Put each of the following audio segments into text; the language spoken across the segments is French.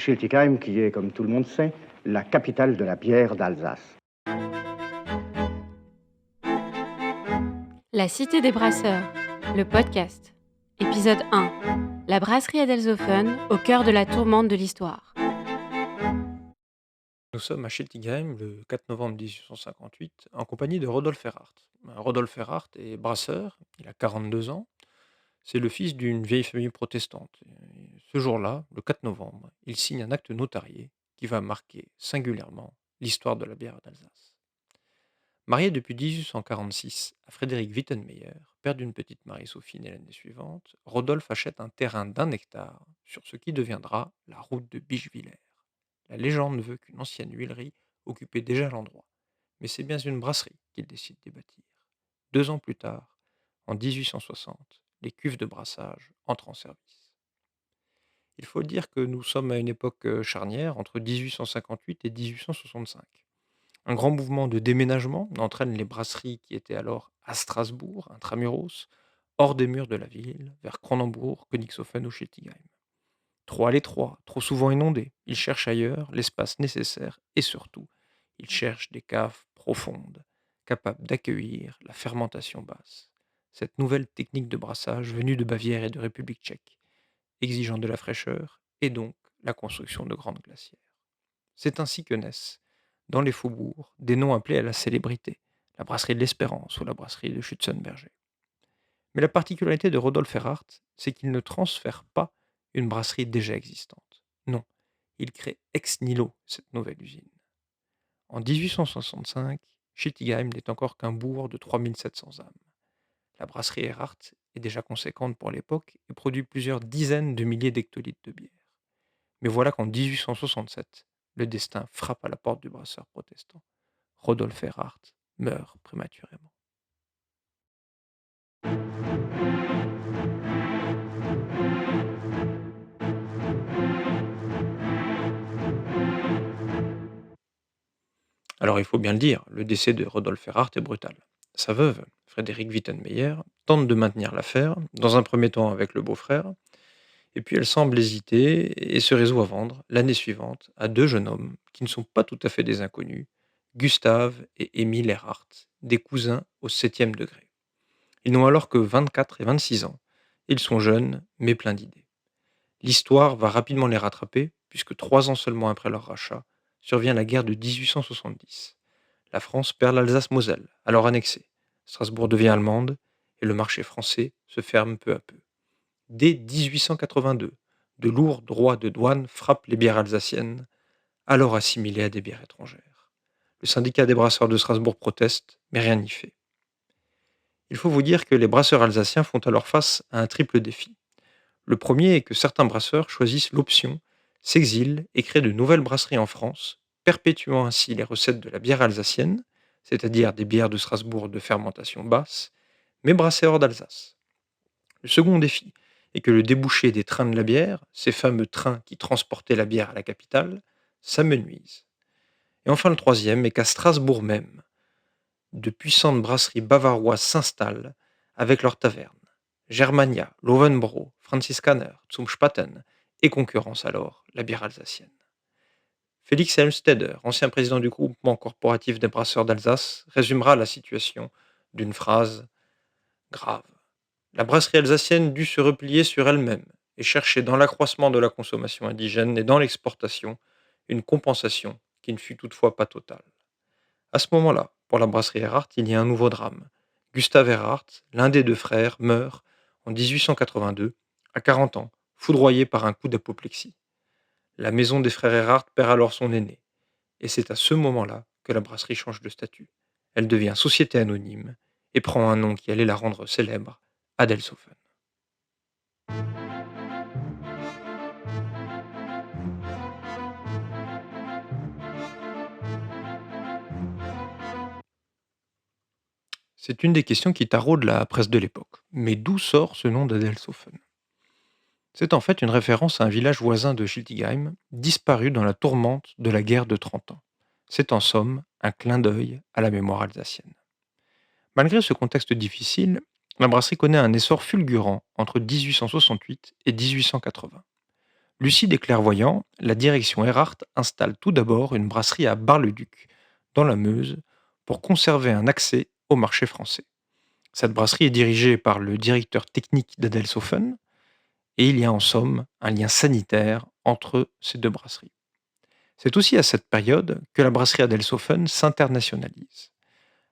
Schiltigheim, qui est, comme tout le monde sait, la capitale de la bière d'Alsace. La Cité des Brasseurs, le podcast. Épisode 1. La brasserie Adelzofen, au cœur de la tourmente de l'histoire. Nous sommes à Schiltigheim le 4 novembre 1858 en compagnie de Rodolphe Erhardt. Rodolphe Erhardt est brasseur, il a 42 ans. C'est le fils d'une vieille famille protestante. Et ce jour-là, le 4 novembre, il signe un acte notarié qui va marquer singulièrement l'histoire de la bière d'Alsace. Marié depuis 1846 à Frédéric Wittenmeyer, père d'une petite Marie-Sophie née l'année suivante, Rodolphe achète un terrain d'1 hectare sur ce qui deviendra la route de Bischwiller. La légende veut qu'une ancienne huilerie occupait déjà l'endroit, mais c'est bien une brasserie qu'il décide d'y bâtir. 2 ans plus tard, en 1860, les cuves de brassage entrent en service. Il faut dire que nous sommes à une époque charnière entre 1858 et 1865. Un grand mouvement de déménagement entraîne les brasseries qui étaient alors à Strasbourg, intramuros, hors des murs de la ville, vers Cronenbourg, Königshofen ou Schiltigheim. Trop à l'étroit, trop souvent inondés, ils cherchent ailleurs l'espace nécessaire et surtout, ils cherchent des caves profondes, capables d'accueillir la fermentation basse. Cette nouvelle technique de brassage venue de Bavière et de République tchèque, exigeant de la fraîcheur et donc la construction de grandes glacières. C'est ainsi que naissent, dans les faubourgs, des noms appelés à la célébrité, la brasserie de l'Espérance ou la brasserie de Schützenberger. Mais la particularité de Rodolphe Erhardt, c'est qu'il ne transfère pas une brasserie déjà existante. Non, il crée ex nihilo cette nouvelle usine. En 1865, Schiltigheim n'est encore qu'un bourg de 3700 âmes. La brasserie Erhardt est déjà conséquente pour l'époque et produit plusieurs dizaines de milliers d'hectolitres de bière. Mais voilà qu'en 1867, le destin frappe à la porte du brasseur protestant. Rodolphe Erhardt meurt prématurément. Alors il faut bien le dire, le décès de Rodolphe Erhardt est brutal. Sa veuve, Frédéric Wittenmeyer, tente de maintenir l'affaire, dans un premier temps avec le beau-frère, et puis elle semble hésiter et se résout à vendre, l'année suivante, à 2 jeunes hommes qui ne sont pas tout à fait des inconnus, Gustave et Émile Erhardt, des cousins au 7e degré. Ils n'ont alors que 24 et 26 ans. Ils sont jeunes, mais pleins d'idées. L'histoire va rapidement les rattraper, puisque 3 ans seulement après leur rachat, survient la guerre de 1870. La France perd l'Alsace-Moselle, alors annexée. Strasbourg devient allemande, et le marché français se ferme peu à peu. Dès 1882, de lourds droits de douane frappent les bières alsaciennes, alors assimilées à des bières étrangères. Le syndicat des brasseurs de Strasbourg proteste, mais rien n'y fait. Il faut vous dire que les brasseurs alsaciens font alors face à un triple défi. Le premier est que certains brasseurs choisissent l'option, s'exilent et créent de nouvelles brasseries en France, perpétuant ainsi les recettes de la bière alsacienne, c'est-à-dire des bières de Strasbourg de fermentation basse, mais brassées hors d'Alsace. Le second défi est que le débouché des trains de la bière, ces fameux trains qui transportaient la bière à la capitale, s'amenuise. Et enfin le troisième est qu'à Strasbourg même, de puissantes brasseries bavaroises s'installent avec leurs tavernes. Germania, Löwenbräu, Franziskaner, zum Spaten et concurrence alors la bière alsacienne. Félix Helmsteder, ancien président du groupement corporatif des brasseurs d'Alsace, résumera la situation d'une phrase grave. La brasserie alsacienne dut se replier sur elle-même et chercher dans l'accroissement de la consommation indigène et dans l'exportation une compensation qui ne fut toutefois pas totale. À ce moment-là, pour la brasserie Erhardt, il y a un nouveau drame. Gustave Erhardt, l'un des deux frères, meurt en 1882, à 40 ans, foudroyé par un coup d'apoplexie. La maison des frères Erhardt perd alors son aîné, et c'est à ce moment-là que la brasserie change de statut. Elle devient société anonyme et prend un nom qui allait la rendre célèbre, Adelshofen. C'est une des questions qui taraude la presse de l'époque. Mais d'où sort ce nom d'Adelshofen? C'est en fait une référence à un village voisin de Schiltigheim, disparu dans la tourmente de la guerre de 30 ans. C'est en somme un clin d'œil à la mémoire alsacienne. Malgré ce contexte difficile, la brasserie connaît un essor fulgurant entre 1868 et 1880. Lucide et clairvoyant, la direction Erhardt installe tout d'abord une brasserie à Bar-le-Duc, dans la Meuse, pour conserver un accès au marché français. Cette brasserie est dirigée par le directeur technique d'Adelshofen, et il y a en somme un lien sanitaire entre ces deux brasseries. C'est aussi à cette période que la brasserie Adelshofen s'internationalise.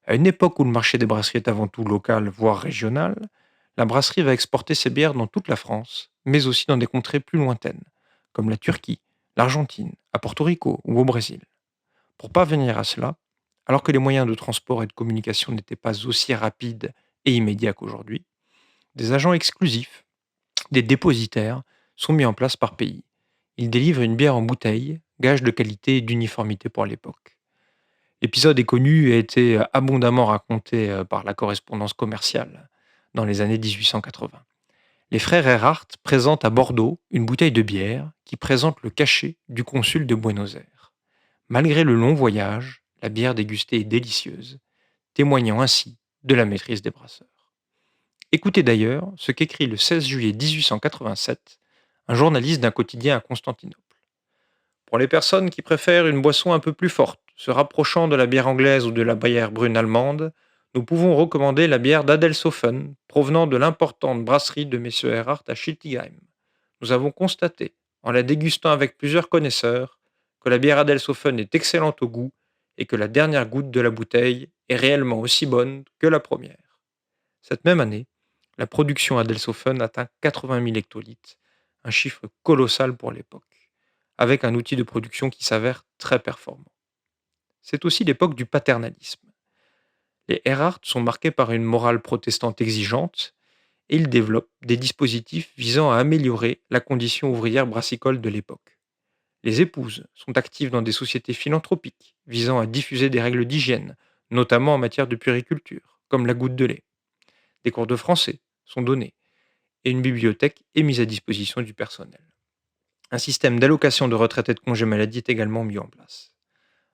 À une époque où le marché des brasseries est avant tout local, voire régional, la brasserie va exporter ses bières dans toute la France, mais aussi dans des contrées plus lointaines, comme la Turquie, l'Argentine, à Porto Rico ou au Brésil. Pour parvenir à cela, alors que les moyens de transport et de communication n'étaient pas aussi rapides et immédiats qu'aujourd'hui, des agents exclusifs, des dépositaires, sont mis en place par pays. Ils délivrent une bière en bouteille, gage de qualité et d'uniformité pour l'époque. L'épisode est connu et a été abondamment raconté par la correspondance commerciale dans les années 1880. Les frères Erhardt présentent à Bordeaux une bouteille de bière qui présente le cachet du consul de Buenos Aires. Malgré le long voyage, la bière dégustée est délicieuse, témoignant ainsi de la maîtrise des brasseurs. Écoutez d'ailleurs ce qu'écrit le 16 juillet 1887 un journaliste d'un quotidien à Constantinople. Pour les personnes qui préfèrent une boisson un peu plus forte, se rapprochant de la bière anglaise ou de la bière brune allemande, nous pouvons recommander la bière d'Adelshofen, provenant de l'importante brasserie de messieurs Erhardt à Schiltigheim. Nous avons constaté, en la dégustant avec plusieurs connaisseurs, que la bière Adelshofen est excellente au goût et que la dernière goutte de la bouteille est réellement aussi bonne que la première. Cette même année, la production Adelshofen atteint 80 000 hectolitres, un chiffre colossal pour l'époque, avec un outil de production qui s'avère très performant. C'est aussi l'époque du paternalisme. Les Erhardt sont marqués par une morale protestante exigeante et ils développent des dispositifs visant à améliorer la condition ouvrière brassicole de l'époque. Les épouses sont actives dans des sociétés philanthropiques visant à diffuser des règles d'hygiène, notamment en matière de puériculture, comme la goutte de lait. Des cours de français sont donnés et une bibliothèque est mise à disposition du personnel. Un système d'allocation de retraite et de congé maladie est également mis en place.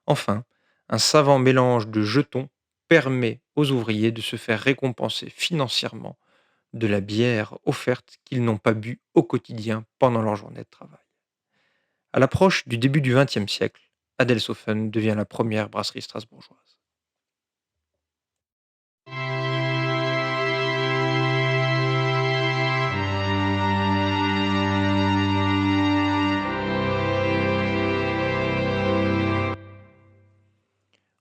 Enfin, un savant mélange de jetons permet aux ouvriers de se faire récompenser financièrement de la bière offerte qu'ils n'ont pas bu au quotidien pendant leur journée de travail. À l'approche du début du XXe siècle, Adelshofen devient la première brasserie strasbourgeoise.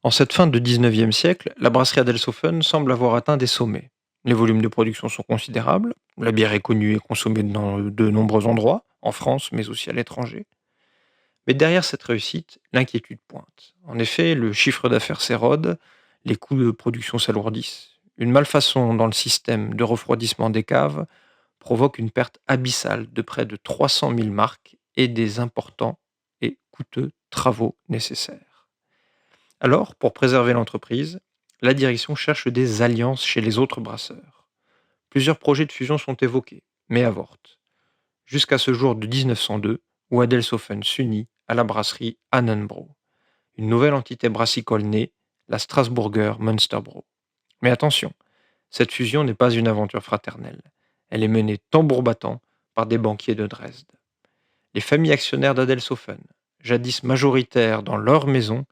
En cette fin de XIXe siècle, la brasserie Adelshofen semble avoir atteint des sommets. Les volumes de production sont considérables, la bière est connue et consommée dans de nombreux endroits, en France mais aussi à l'étranger. Mais derrière cette réussite, l'inquiétude pointe. En effet, le chiffre d'affaires s'érode, les coûts de production s'alourdissent. Une malfaçon dans le système de refroidissement des caves provoque une perte abyssale de près de 300 000 marques et des importants et coûteux travaux nécessaires. Alors, pour préserver l'entreprise, la direction cherche des alliances chez les autres brasseurs. Plusieurs projets de fusion sont évoqués, mais avortent. Jusqu'à ce jour de 1902, où Adelshofen s'unit à la brasserie Annenbroe. Une nouvelle entité brassicole née, la Strasburger Münsterbräu. Mais attention, cette fusion n'est pas une aventure fraternelle. Elle est menée tambour battant par des banquiers de Dresde. Les familles actionnaires d'Adelshofen, jadis majoritaires dans leur maison,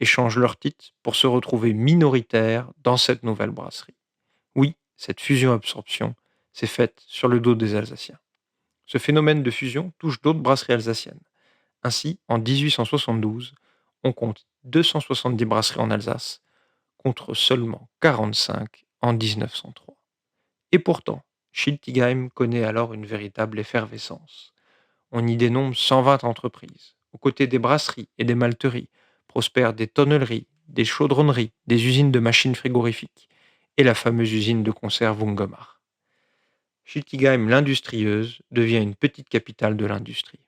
échangent leurs titres pour se retrouver minoritaires dans cette nouvelle brasserie. Oui, cette fusion-absorption s'est faite sur le dos des Alsaciens. Ce phénomène de fusion touche d'autres brasseries alsaciennes. Ainsi, en 1872, on compte 270 brasseries en Alsace, contre seulement 45 en 1903. Et pourtant, Schiltigheim connaît alors une véritable effervescence. On y dénombre 120 entreprises. Aux côtés des brasseries et des malteries, prospèrent des tonnelleries, des chaudronneries, des usines de machines frigorifiques et la fameuse usine de conserve Ungomar. Schiltigheim l'industrieuse devient une petite capitale de l'industrie.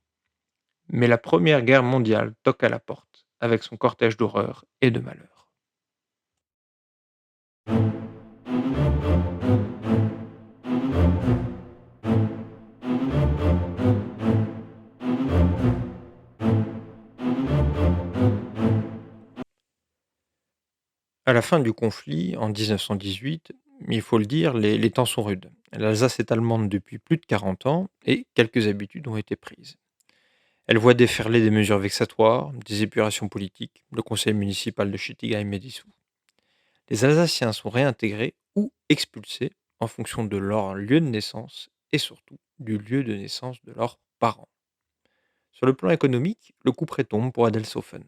Mais la Première Guerre mondiale toque à la porte, avec son cortège d'horreur et de malheur. À la fin du conflit, en 1918, il faut le dire, les temps sont rudes. L'Alsace est allemande depuis plus de 40 ans et quelques habitudes ont été prises. Elle voit déferler des mesures vexatoires, des épurations politiques. Le conseil municipal de Schiltigheim est dissous. Les Alsaciens sont réintégrés ou expulsés en fonction de leur lieu de naissance et surtout du lieu de naissance de leurs parents. Sur le plan économique, le coup près tombe pour Adelshofen.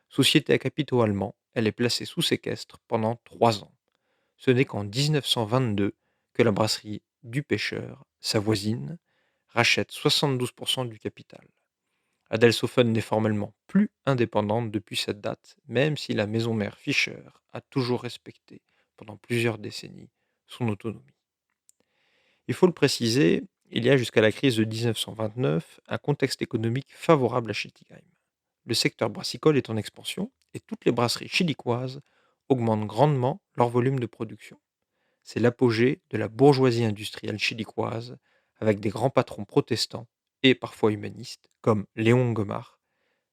Société à capitaux allemands, elle est placée sous séquestre pendant 3 ans. Ce n'est qu'en 1922 que la brasserie du pêcheur, sa voisine, rachète 72% du capital. Adelshofen n'est formellement plus indépendante depuis cette date, même si la maison mère Fischer a toujours respecté, pendant plusieurs décennies, son autonomie. Il faut le préciser, il y a jusqu'à la crise de 1929 un contexte économique favorable à Schiltigheim. Le secteur brassicole est en expansion et toutes les brasseries chilicoises augmentent grandement leur volume de production. C'est l'apogée de la bourgeoisie industrielle chilicoise avec des grands patrons protestants et parfois humanistes comme Léon Gomard,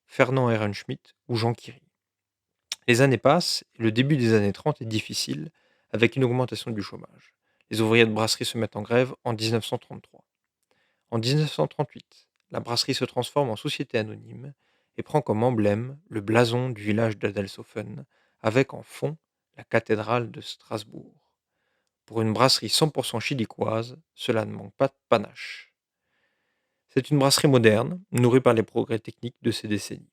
Fernand Ehrenschmidt ou Jean Quiri. Les années passent et le début des années 30 est difficile avec une augmentation du chômage. Les ouvriers de brasserie se mettent en grève en 1933. En 1938, la brasserie se transforme en société anonyme et prend comme emblème le blason du village d'Adelshofen avec en fond la cathédrale de Strasbourg. Pour une brasserie 100% chilicoise, cela ne manque pas de panache. C'est une brasserie moderne, nourrie par les progrès techniques de ces décennies.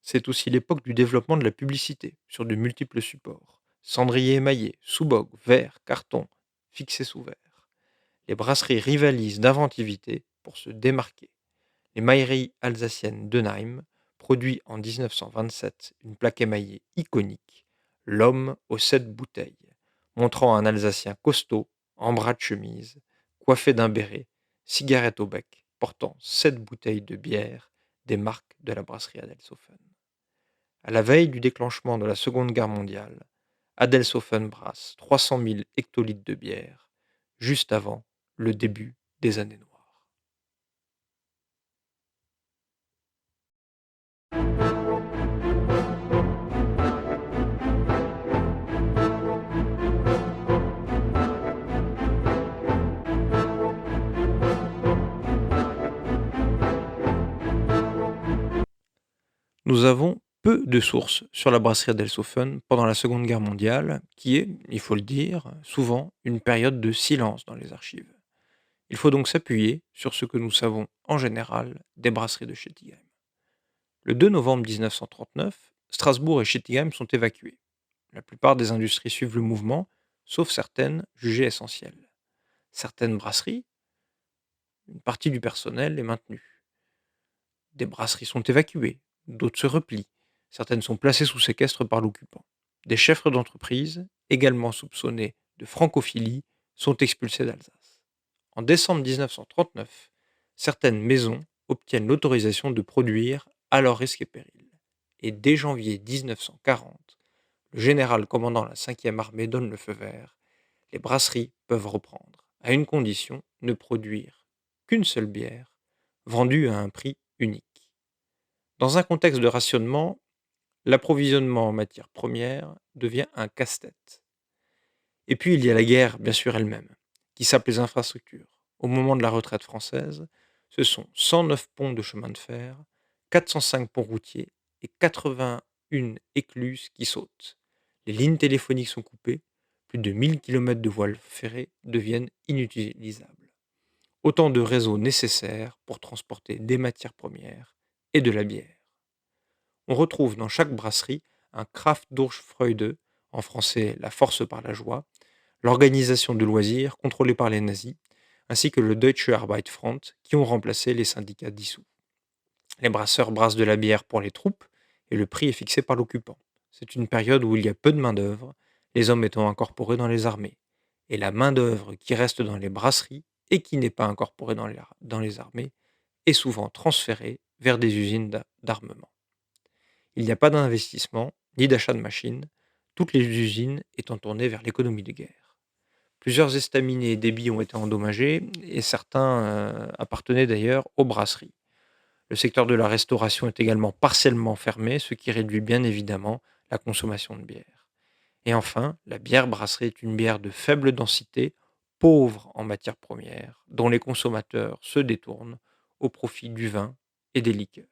C'est aussi l'époque du développement de la publicité sur de multiples supports. Cendriers émaillés, sous-bogue, verre, carton, fixés sous verre. Les brasseries rivalisent d'inventivité pour se démarquer. Les mailleries alsaciennes d'Enheim produit en 1927 une plaque émaillée iconique, l'homme aux 7 bouteilles, montrant un Alsacien costaud, en bras de chemise, coiffé d'un béret, cigarette au bec, portant 7 bouteilles de bière des marques de la brasserie Adelshofen. À la veille du déclenchement de la Seconde Guerre mondiale, Adelshofen brasse 300 000 hectolitres de bière, juste avant le début des années noires. Nous avons peu de sources sur la brasserie Adelshofen pendant la Seconde Guerre mondiale, qui est, il faut le dire, souvent une période de silence dans les archives. Il faut donc s'appuyer sur ce que nous savons en général des brasseries de Schiltigheim. Le 2 novembre 1939, Strasbourg et Schiltigheim sont évacués. La plupart des industries suivent le mouvement, sauf certaines jugées essentielles. Certaines brasseries, une partie du personnel est maintenue. Des brasseries sont évacuées, d'autres se replient. Certaines sont placées sous séquestre par l'occupant. Des chefs d'entreprise, également soupçonnés de francophilie, sont expulsés d'Alsace. En décembre 1939, certaines maisons obtiennent l'autorisation de produire à leur risque et péril. Et dès janvier 1940, le général commandant la 5e armée donne le feu vert. Les brasseries peuvent reprendre, à une condition, ne produire qu'une seule bière, vendue à un prix unique. Dans un contexte de rationnement, l'approvisionnement en matières premières devient un casse-tête. Et puis il y a la guerre, bien sûr elle-même, qui sape les infrastructures. Au moment de la retraite française, ce sont 109 ponts de chemin de fer, 405 ponts routiers et 81 écluses qui sautent. Les lignes téléphoniques sont coupées, plus de 1000 km de voies ferrées deviennent inutilisables. Autant de réseaux nécessaires pour transporter des matières premières et de la bière. On retrouve dans chaque brasserie un Kraft durch Freude, en français la force par la joie, l'organisation de loisirs contrôlée par les nazis, ainsi que le Deutsche Arbeiterfront qui ont remplacé les syndicats dissous. Les brasseurs brassent de la bière pour les troupes et le prix est fixé par l'occupant. C'est une période où il y a peu de main-d'œuvre, les hommes étant incorporés dans les armées. Et la main-d'œuvre qui reste dans les brasseries et qui n'est pas incorporée dans les armées est souvent transférée vers des usines d'armement. Il n'y a pas d'investissement ni d'achat de machines, toutes les usines étant tournées vers l'économie de guerre. Plusieurs estaminets et débits ont été endommagés et certains appartenaient d'ailleurs aux brasseries. Le secteur de la restauration est également partiellement fermé, ce qui réduit bien évidemment la consommation de bière. Et enfin, la bière brasserie est une bière de faible densité, pauvre en matières premières, dont les consommateurs se détournent au profit du vin et des liqueurs.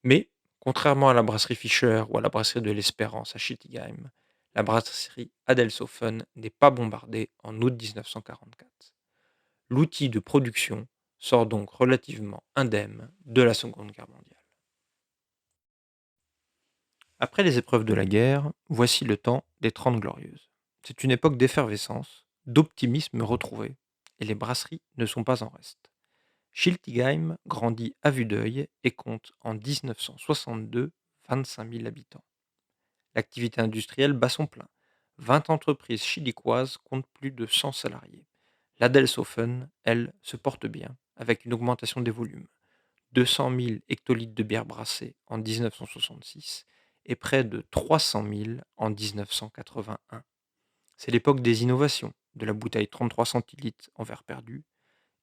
Mais, contrairement à la brasserie Fischer ou à la brasserie de l'Espérance à Schiltigheim, la brasserie Adelshofen n'est pas bombardée en août 1944. L'outil de production sort donc relativement indemne de la Seconde Guerre mondiale. Après les épreuves de la guerre, voici le temps des Trente Glorieuses. C'est une époque d'effervescence, d'optimisme retrouvé, et les brasseries ne sont pas en reste. Schiltigheim grandit à vue d'œil et compte en 1962 25 000 habitants. L'activité industrielle bat son plein. 20 entreprises chilicoises comptent plus de 100 salariés. L'Adelshofen, elle, se porte bien, avec une augmentation des volumes. 200 000 hectolitres de bière brassée en 1966 et près de 300 000 en 1981. C'est l'époque des innovations, de la bouteille 33 centilitres en verre perdu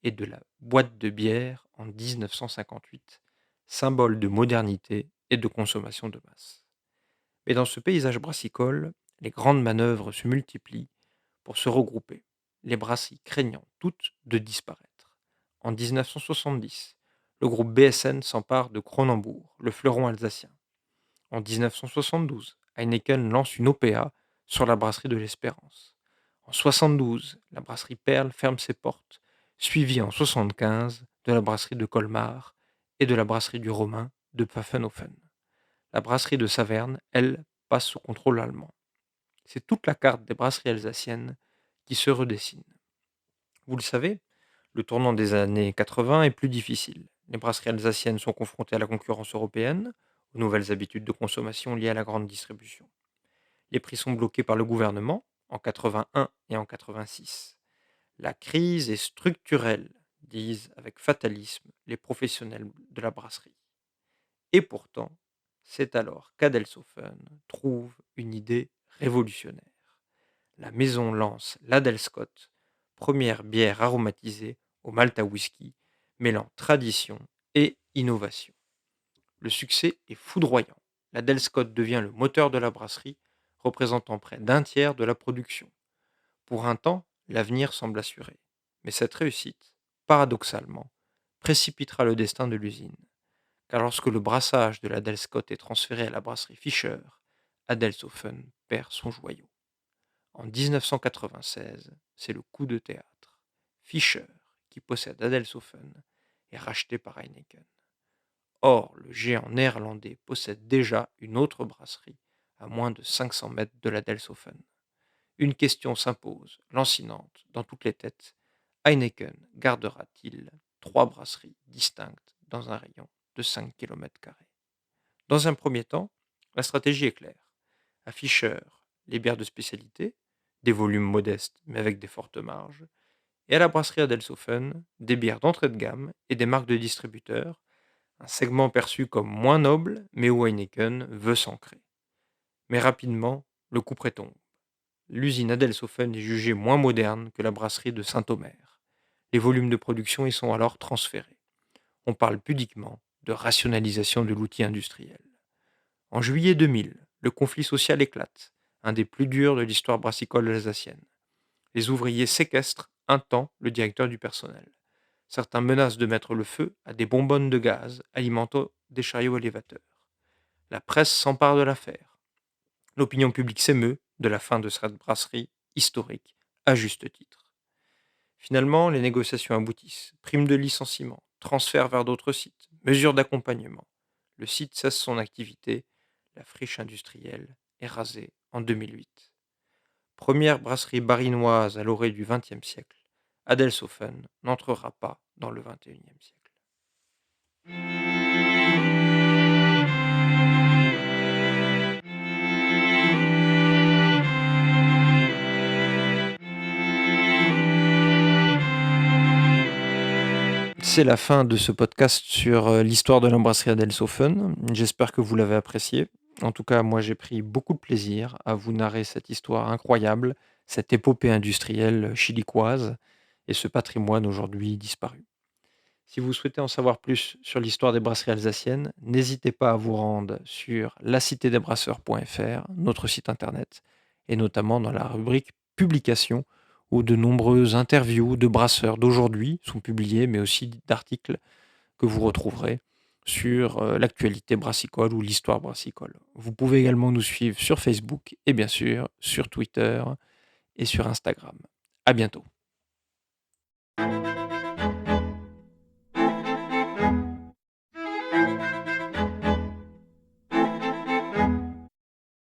et de la boîte de bière en 1958, symbole de modernité et de consommation de masse. Mais dans ce paysage brassicole, les grandes manœuvres se multiplient pour se regrouper, les brasseries craignant toutes de disparaître. En 1970, le groupe BSN s'empare de Cronenbourg, le fleuron alsacien. En 1972, Heineken lance une OPA sur la brasserie de l'Espérance. En 1972, la brasserie Perle ferme ses portes, suivie en 1975 de la brasserie de Colmar et de la brasserie du Romain de Pfaffenhofen. La brasserie de Saverne, elle, passe sous contrôle allemand. C'est toute la carte des brasseries alsaciennes qui se redessine. Vous le savez, le tournant des années 80 est plus difficile. Les brasseries alsaciennes sont confrontées à la concurrence européenne, aux nouvelles habitudes de consommation liées à la grande distribution. Les prix sont bloqués par le gouvernement en 81 et en 86. La crise est structurelle, disent avec fatalisme les professionnels de la brasserie. Et pourtant, c'est alors qu'Adelshofen trouve une idée révolutionnaire. La maison lance l'Adelscott, première bière aromatisée au malt à whisky, mêlant tradition et innovation. Le succès est foudroyant. L'Adelscott devient le moteur de la brasserie, représentant près d'un tiers de la production. Pour un temps, l'avenir semble assuré. Mais cette réussite, paradoxalement, précipitera le destin de l'usine. Car lorsque le brassage de l'Adelscott est transféré à la brasserie Fischer, Adelshofen perd son joyau. En 1996, c'est le coup de théâtre. Fischer, qui possède Adelshofen, est racheté par Heineken. Or, le géant néerlandais possède déjà une autre brasserie à moins de 500 mètres de l'Adelshofen. Une question s'impose, lancinante, dans toutes les têtes. Heineken gardera-t-il 3 brasseries distinctes dans un rayon de 5 km²? Dans un premier temps, la stratégie est claire. À Fischer, les bières de spécialité, des volumes modestes mais avec des fortes marges, et à la brasserie Adelshofen, des bières d'entrée de gamme et des marques de distributeurs, un segment perçu comme moins noble mais où Heineken veut s'ancrer. Mais rapidement, le coup près tombe. L'usine Adelshofen est jugée moins moderne que la brasserie de Saint-Omer. Les volumes de production y sont alors transférés. On parle pudiquement de rationalisation de l'outil industriel. En juillet 2000, le conflit social éclate, un des plus durs de l'histoire brassicole alsacienne. Les ouvriers séquestrent un temps le directeur du personnel. Certains menacent de mettre le feu à des bonbonnes de gaz alimentant des chariots élévateurs. La presse s'empare de l'affaire. L'opinion publique s'émeut de la fin de cette brasserie historique, à juste titre. Finalement, les négociations aboutissent. Primes de licenciement, transfert vers d'autres sites, mesures d'accompagnement. Le site cesse son activité. La friche industrielle est rasée en 2008. Première brasserie barinoise à l'orée du XXe siècle, Adelshofen n'entrera pas dans le XXIe siècle. C'est la fin de ce podcast sur l'histoire de la brasserie Adelshofen. J'espère que vous l'avez apprécié. En tout cas, moi j'ai pris beaucoup de plaisir à vous narrer cette histoire incroyable, cette épopée industrielle chilicoise et ce patrimoine aujourd'hui disparu. Si vous souhaitez en savoir plus sur l'histoire des brasseries alsaciennes, n'hésitez pas à vous rendre sur lacitedesbrasseurs.fr, notre site internet, et notamment dans la rubrique Publications, où de nombreuses interviews de brasseurs d'aujourd'hui sont publiées, mais aussi d'articles que vous retrouverez sur l'actualité brassicole ou l'histoire brassicole. Vous pouvez également nous suivre sur Facebook et bien sûr sur Twitter et sur Instagram. À bientôt.